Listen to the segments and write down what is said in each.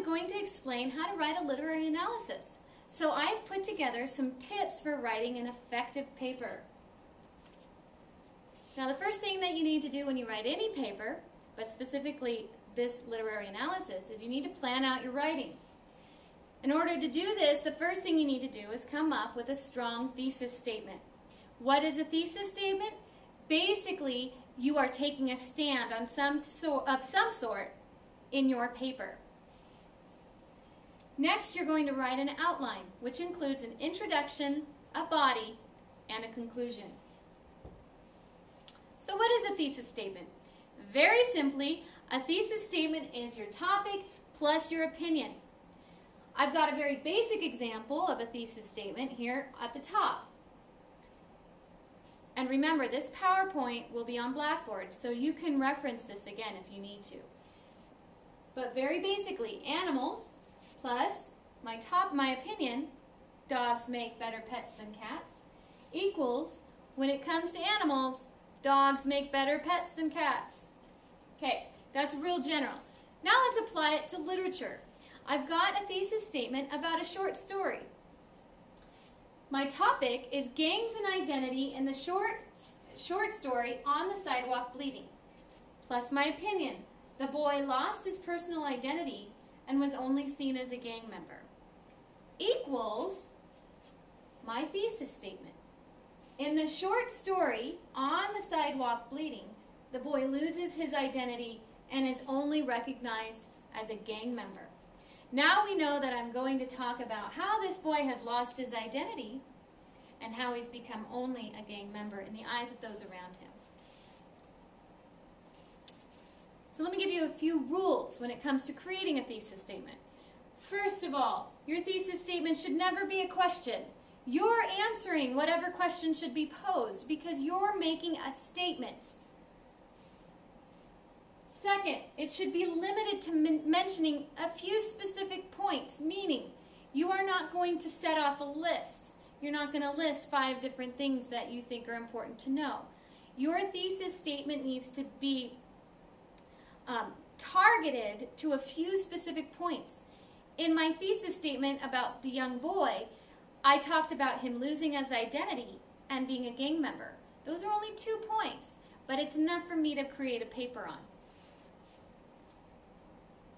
going to explain how to write a literary analysis. So I've put together some tips for writing an effective paper. Now the first thing that you need to do when you write any paper, but specifically this literary analysis, is you need to plan out your writing. In order to do this, the first thing you need to do is come up with a strong thesis statement. What is a thesis statement? Basically, you are taking a stand on some sort in your paper. Next, you're going to write an outline, which includes an introduction, a body, and a conclusion. So what is a thesis statement? Very simply, a thesis statement is your topic plus your opinion. I've got a very basic example of a thesis statement here at the top. And remember, this PowerPoint will be on Blackboard, so you can reference this again if you need to. But very basically, animals plus my opinion, dogs make better pets than cats, equals, when it comes to animals, dogs make better pets than cats. Okay, that's real general. Now let's apply it to literature. I've got a thesis statement about a short story. My topic is gangs and identity in the short story On the Sidewalk Bleeding, plus my opinion. The boy lost his personal identity and was only seen as a gang member, equals my thesis statement. In the short story On the Sidewalk Bleeding, the boy loses his identity and is only recognized as a gang member. Now we know that I'm going to talk about how this boy has lost his identity and how he's become only a gang member in the eyes of those around him. So let me give you a few rules when it comes to creating a thesis statement. First of all, your thesis statement should never be a question. You're answering whatever question should be posed because you're making a statement. Second, it should be limited to mentioning a few specific points, meaning you are not going to set off a list. You're not going to list 5 different things that you think are important to know. Your thesis statement needs to be targeted to a few specific points. In my thesis statement about the young boy, I talked about him losing his identity and being a gang member. Those are only 2 points, but it's enough for me to create a paper on.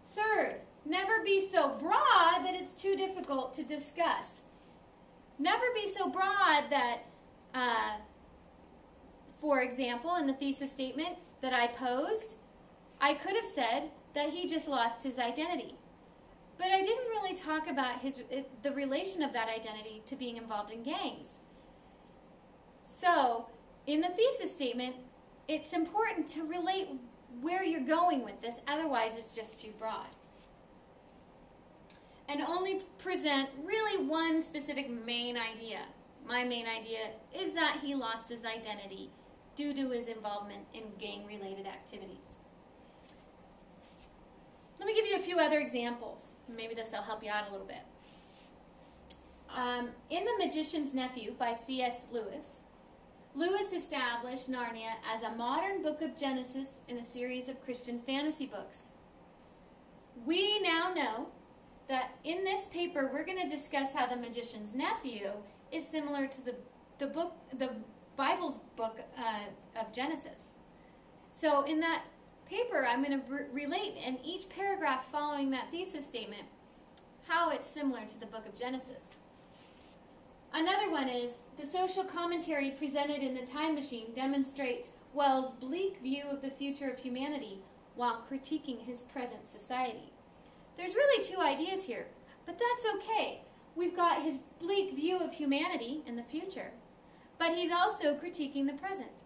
Third, never be so broad that it's too difficult to discuss. Never be so broad that, for example, in the thesis statement that I posed, I could have said that he just lost his identity. But I didn't really talk about the relation of that identity to being involved in gangs. So, in the thesis statement, it's important to relate where you're going with this, otherwise it's just too broad. And only present really one specific main idea. My main idea is that he lost his identity due to his involvement in gang-related activities. Let me give you a few other examples. Maybe this will help you out a little bit. In The Magician's Nephew by C.S. Lewis, Lewis established Narnia as a modern book of Genesis in a series of Christian fantasy books. We now know that in this paper we're going to discuss how The Magician's Nephew is similar to the Bible's book of Genesis. So in that paper I'm going to relate in each paragraph following that thesis statement how it's similar to the book of Genesis. Another one is the social commentary presented in The Time Machine demonstrates Wells' bleak view of the future of humanity while critiquing his present society. There's really 2 ideas here, but that's okay. We've got his bleak view of humanity in the future, but he's also critiquing the present.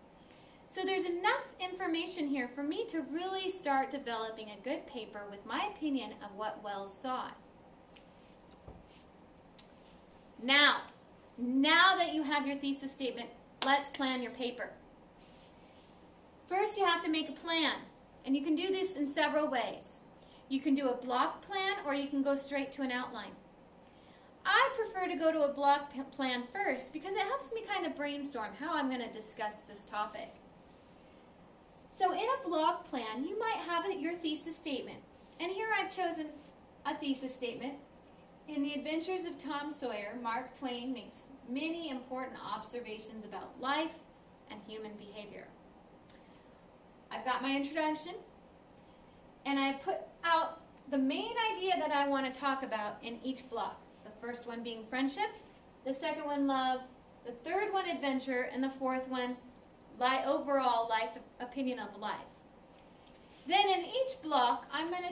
So there's enough information here for me to really start developing a good paper with my opinion of what Wells thought. Now that you have your thesis statement, let's plan your paper. First, you have to make a plan, and you can do this in several ways. You can do a block plan, or you can go straight to an outline. I prefer to go to a block plan first because it helps me kind of brainstorm how I'm going to discuss this topic. So in a block plan, you might have your thesis statement, and here I've chosen a thesis statement. In The Adventures of Tom Sawyer, Mark Twain makes many important observations about life and human behavior. I've got my introduction, and I put out the main idea that I want to talk about in each block. The first one being friendship, the second one love, the third one adventure, and the fourth one overall life opinion of life. Then in each block, I'm going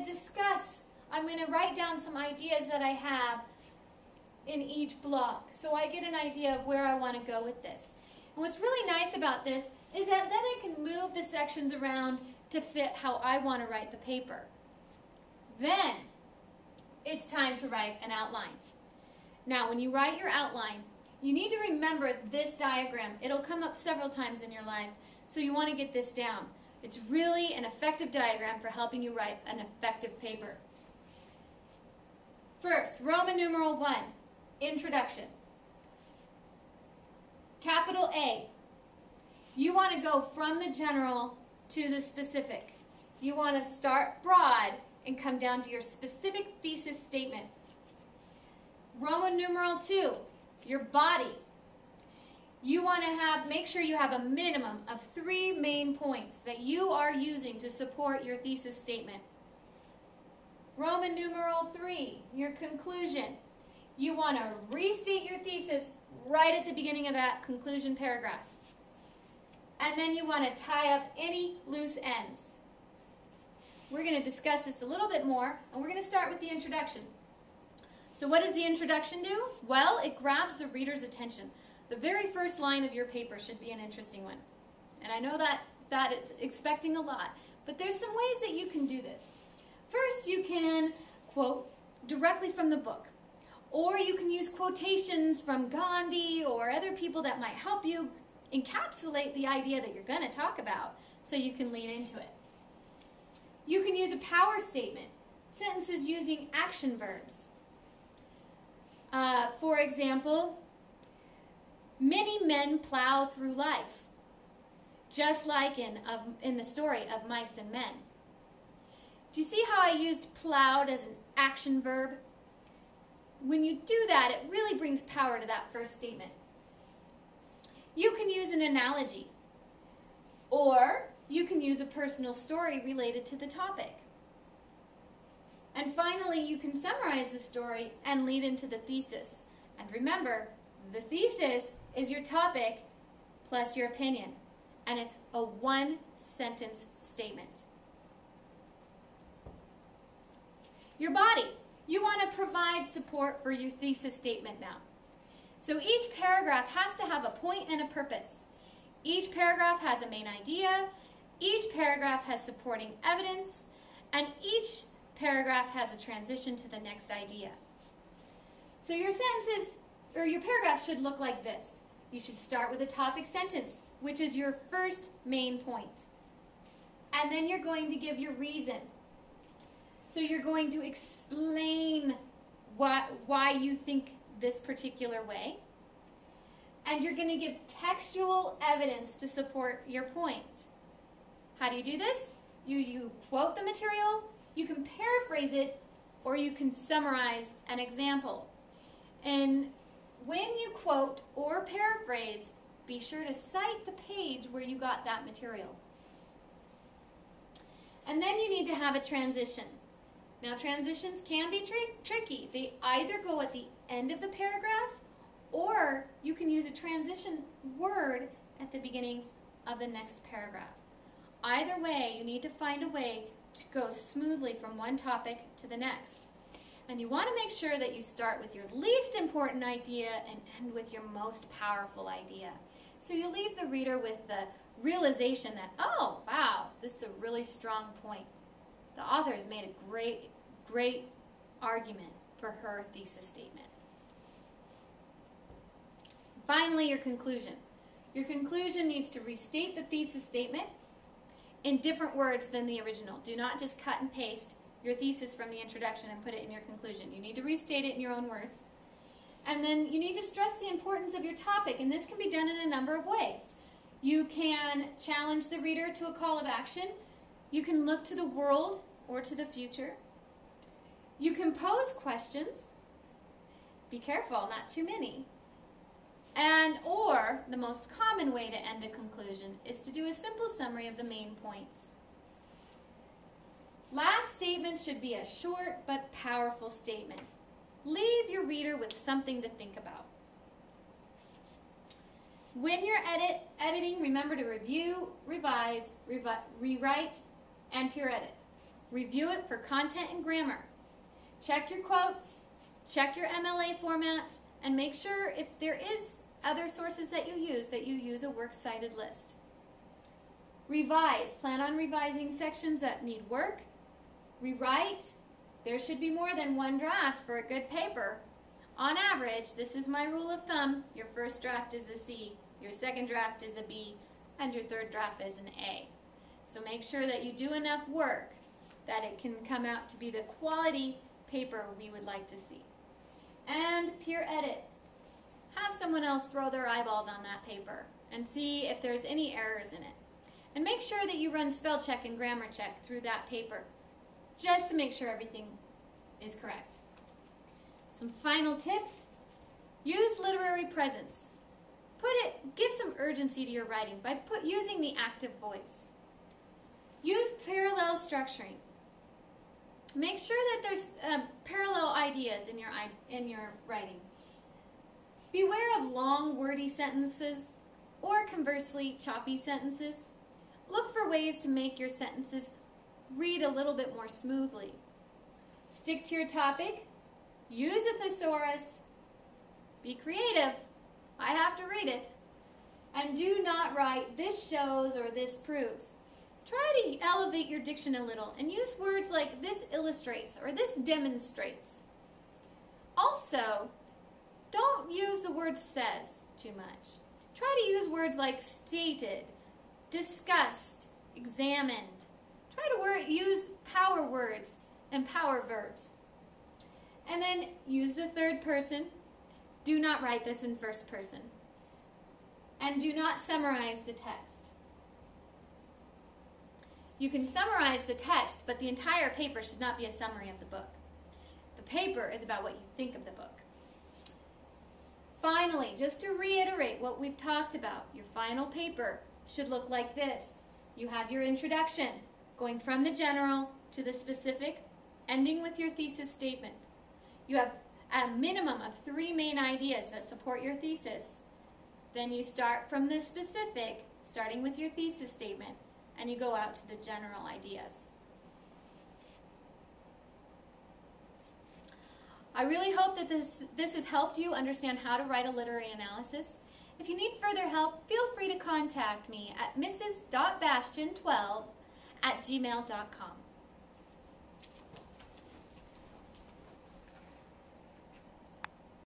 to write down some ideas that I have in each block, so I get an idea of where I want to go with this. And what's really nice about this is that then I can move the sections around to fit how I want to write the paper. Then it's time to write an outline. Now, when you write your outline, you need to remember this diagram. It'll come up several times in your life, so you want to get this down. It's really an effective diagram for helping you write an effective paper. First, Roman numeral 1, introduction. Capital A, you want to go from the general to the specific. You want to start broad and come down to your specific thesis statement. Roman numeral 2, your body. You want to make sure you have a minimum of 3 main points that you are using to support your thesis statement. Roman numeral 3, your conclusion. You want to restate your thesis right at the beginning of that conclusion paragraph. And then you want to tie up any loose ends. We're going to discuss this a little bit more, and we're going to start with the introduction. So what does the introduction do? Well, it grabs the reader's attention. The very first line of your paper should be an interesting one. And I know that it's expecting a lot, but there's some ways that you can do this. First, you can quote directly from the book, or you can use quotations from Gandhi or other people that might help you encapsulate the idea that you're going to talk about so you can lean into it. You can use a power statement, sentences using action verbs. For example, many men plow through life, just like in the story of Mice and Men. Do you see how I used plowed as an action verb? When you do that, it really brings power to that first statement. You can use an analogy, or you can use a personal story related to the topic. And finally, you can summarize the story and lead into the thesis. And remember, the thesis is your topic plus your opinion, and it's a 1-sentence statement. Your body. You want to provide support for your thesis statement now. So each paragraph has to have a point and a purpose. Each paragraph has a main idea, each paragraph has supporting evidence, and each paragraph has a transition to the next idea. So your sentences, or your paragraph should look like this. You should start with a topic sentence, which is your first main point. And then you're going to give your reason. So you're going to explain why you think this particular way. And you're going to give textual evidence to support your point. How do you do this? You quote the material, you can paraphrase it, or you can summarize an example. And when you quote or paraphrase, be sure to cite the page where you got that material. And then you need to have a transition. Now, transitions can be tricky. They either go at the end of the paragraph, or you can use a transition word at the beginning of the next paragraph. Either way, you need to find a way to go smoothly from one topic to the next. And you want to make sure that you start with your least important idea and end with your most powerful idea. So you leave the reader with the realization that, oh, wow, this is a really strong point. The author has made a great argument for her thesis statement. Finally, your conclusion. Your conclusion needs to restate the thesis statement in different words than the original. Do not just cut and paste your thesis from the introduction and put it in your conclusion. You need to restate it in your own words. And then you need to stress the importance of your topic, and this can be done in a number of ways. You can challenge the reader to a call of action. You can look to the world or to the future. You can pose questions. Be careful, not too many. Or the most common way to end a conclusion is to do a simple summary of the main points. Last statement should be a short but powerful statement. Leave your reader with something to think about. When you're editing, remember to review, revise, rewrite, and pure edit. Review it for content and grammar. Check your quotes, check your MLA format, and make sure if there is other sources that you use a works cited list. Revise. Plan on revising sections that need work. Rewrite. There should be more than one draft for a good paper. On average, this is my rule of thumb, your first draft is a C, your second draft is a B, and your third draft is an A. So make sure that you do enough work that it can come out to be the quality paper we would like to see. And peer edit. Have someone else throw their eyeballs on that paper and see if there's any errors in it. And make sure that you run spell check and grammar check through that paper just to make sure everything is correct. Some final tips. Use literary presence. Give some urgency to your writing by using the active voice. Use parallel structuring. Make sure that there's parallel ideas in your writing. Beware of long, wordy sentences or conversely, choppy sentences. Look for ways to make your sentences read a little bit more smoothly. Stick to your topic. Use a thesaurus. Be creative. I have to read it. And do not write "this shows" or "this proves." Try to elevate your diction a little and use words like "this illustrates" or "this demonstrates." Also, don't use the word "says" too much. Try to use words like "stated," "discussed," "examined." Try to use power words and power verbs. And then use the third person. Do not write this in first person. And do not summarize the text. You can summarize the text, but the entire paper should not be a summary of the book. The paper is about what you think of the book. Finally, just to reiterate what we've talked about, your final paper should look like this. You have your introduction, going from the general to the specific, ending with your thesis statement. You have a minimum of 3 main ideas that support your thesis. Then you start from the specific, starting with your thesis statement, and you go out to the general ideas. I really hope that this has helped you understand how to write a literary analysis. If you need further help, feel free to contact me at mrs.bastion12@gmail.com.